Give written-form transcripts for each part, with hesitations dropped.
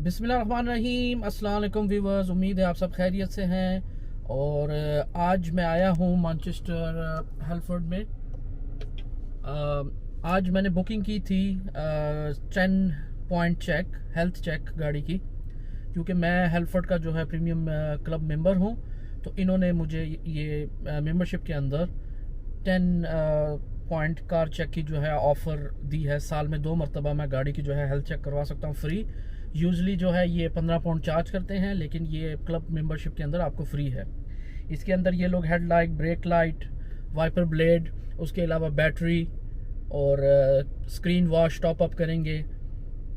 बिस्मिल्लाहिर्रहमानिर्रहीम। अस्सलाम वालेकुम व्यूवर्स, उम्मीद है आप सब खैरियत से हैं। और आज मैं आया हूँ मैनचेस्टर हेल्फोर्ड में। आज मैंने बुकिंग की थी 10 पॉइंट चेक, हेल्थ चेक गाड़ी की, क्योंकि मैं हेल्फोर्ड का जो है प्रीमियम क्लब मेंबर हूँ। तो इन्होंने मुझे ये मेंबरशिप के अंदर 10 पॉइंट कार चेक की जो है ऑफ़र दी है। साल में 2 मरतबा मैं गाड़ी की जो है हेल्थ चेक करवा सकता हूँ फ्री। यूजली जो है ये 15 पाउंड चार्ज करते हैं, लेकिन ये क्लब मेंबरशिप के अंदर आपको फ्री है। इसके अंदर ये लोग headlight, brake light, wiper blade, उसके अलावा बैटरी और स्क्रीन वॉश टॉप अप करेंगे।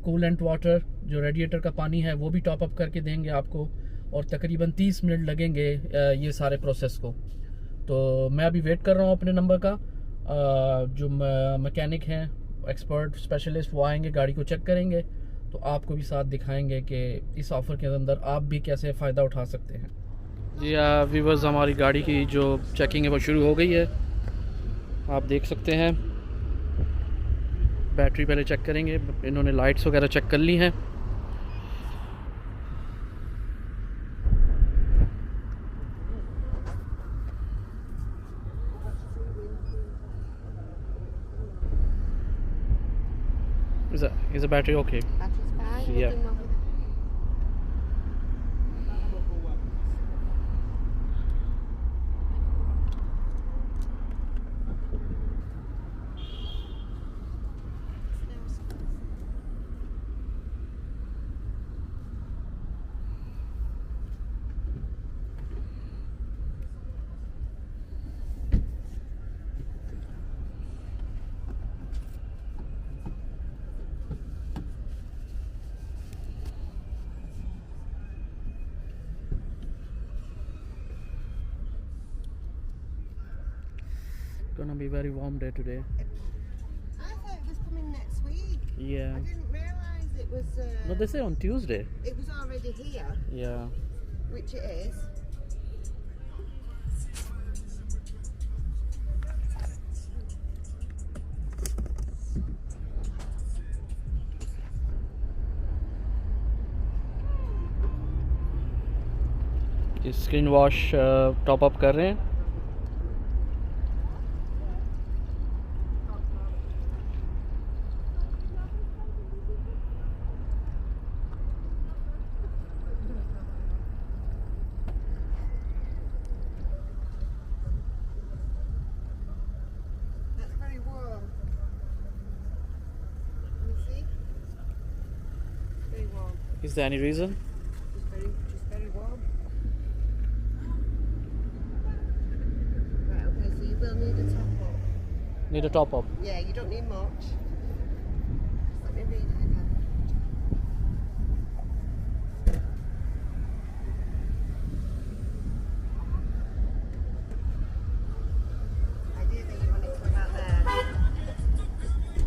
कूलेंट वाटर, जो रेडिएटर का पानी है, वो भी टॉप अप करके देंगे आपको। और तकरीबन 30 मिनट लगेंगे ये सारे प्रोसेस को। तो मैं अभी वेट कर रहा हूँ अपने नंबर का। जो मैकेनिक हैं, एक्सपर्ट स्पेशलिस्ट, वो आएंगे, गाड़ी को चेक करेंगे, तो आपको भी साथ दिखाएंगे कि इस ऑफ़र के अंदर आप भी कैसे फ़ायदा उठा सकते हैं। जी व्यूवर्स, हमारी गाड़ी की जो चेकिंग है वो शुरू हो गई है। आप देख सकते हैं, बैटरी पहले चेक करेंगे। इन्होंने लाइट्स वगैरह चेक कर ली हैं। Is the battery okay? Battery's fine. Yeah. Nothing wrong with it. Gonna be very warm day today. I thought it was coming next week. Yeah. I didn't realise it was. No, they say on Tuesday. It was already here, Yeah. which it is. Screen wash top up कर रहे हैं। That's very warm. Can you see? Very warm. Is there any reason? Just very warm. Right. Okay. So you will need a top up. Need a top up. Yeah. You don't need much. Just let me read it again. Ideally, you want it to come out there.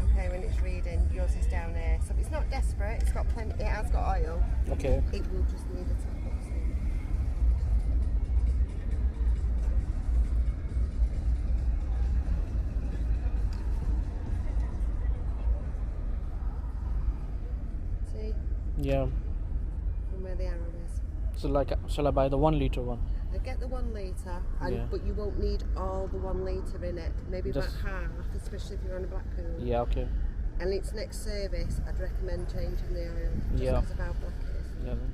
Okay, when it's reading, yours is down here. So it's not desperate. It's got plenty. It has got oil. Okay. It will just need a top up soon. See Yeah. from where the arrow is. So like, shall I buy the 1 litre one? Now get the 1 litre, Yeah. but you won't need all the 1 litre in it. Maybe Just- about half, especially if you're on a Blackpool. Yeah. Okay. And its next service, I'd recommend changing the oil. Just Yeah. because of how black it is. Yeah.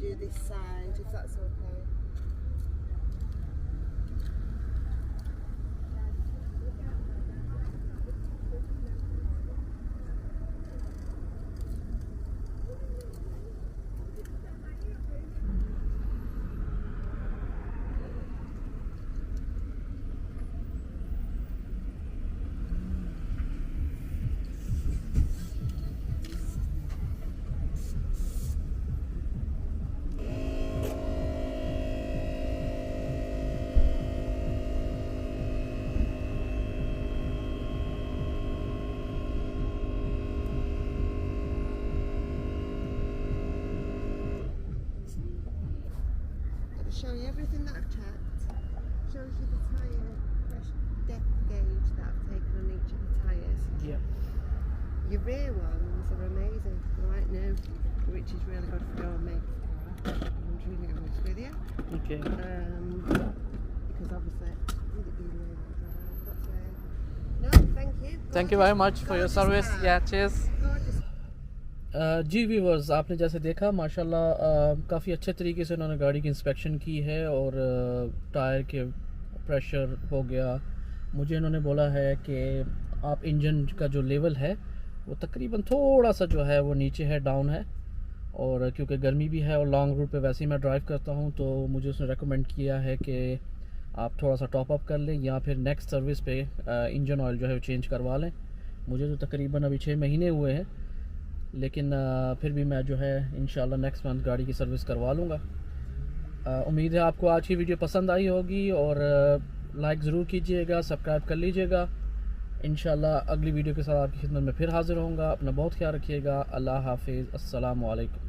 do this side, if that's okay. Show you everything that I've checked. Shows you the tyre pressure depth gauge that I've taken on each of the tyres. Yeah. Your rear ones are amazing, right now, which is really good for your mate's car. I'm truly honest with you. Okay. Because obviously, with it being rear ones, I've got to. No, thank you. Thank you very much for your service. Yeah, cheers. Gorgeous. Ji viewers, आपने जैसे देखा माशाल्लाह काफ़ी अच्छे तरीके से उन्होंने गाड़ी की इंस्पेक्शन की है और टायर के प्रेशर हो गया। मुझे इन्होंने बोला है कि आप इंजन का जो लेवल है वो तकरीबन थोड़ा सा जो है वो नीचे है, डाउन है, और क्योंकि गर्मी भी है और लॉन्ग रूट पे वैसे ही मैं ड्राइव करता हूँ तो मुझे उसने रेकमेंड किया है कि आप थोड़ा सा टॉप अप कर लें या फिर नेक्स्ट सर्विस पे इंजन ऑयल जो है वो चेंज करवा लें। मुझे तो तकरीबन अभी 6 महीने हुए हैं, लेकिन फिर भी मैं जो है इंशाल्लाह नेक्स्ट मंथ गाड़ी की सर्विस करवा लूँगा। उम्मीद है आपको आज की वीडियो पसंद आई होगी और लाइक ज़रूर कीजिएगा, सब्सक्राइब कर लीजिएगा। इंशाल्लाह अगली वीडियो के साथ आपकी खिदमत में फिर हाज़िर होऊंगा। अपना बहुत ख्याल रखिएगा। अल्लाह हाफिज़। अस्सलामु अलैकुम।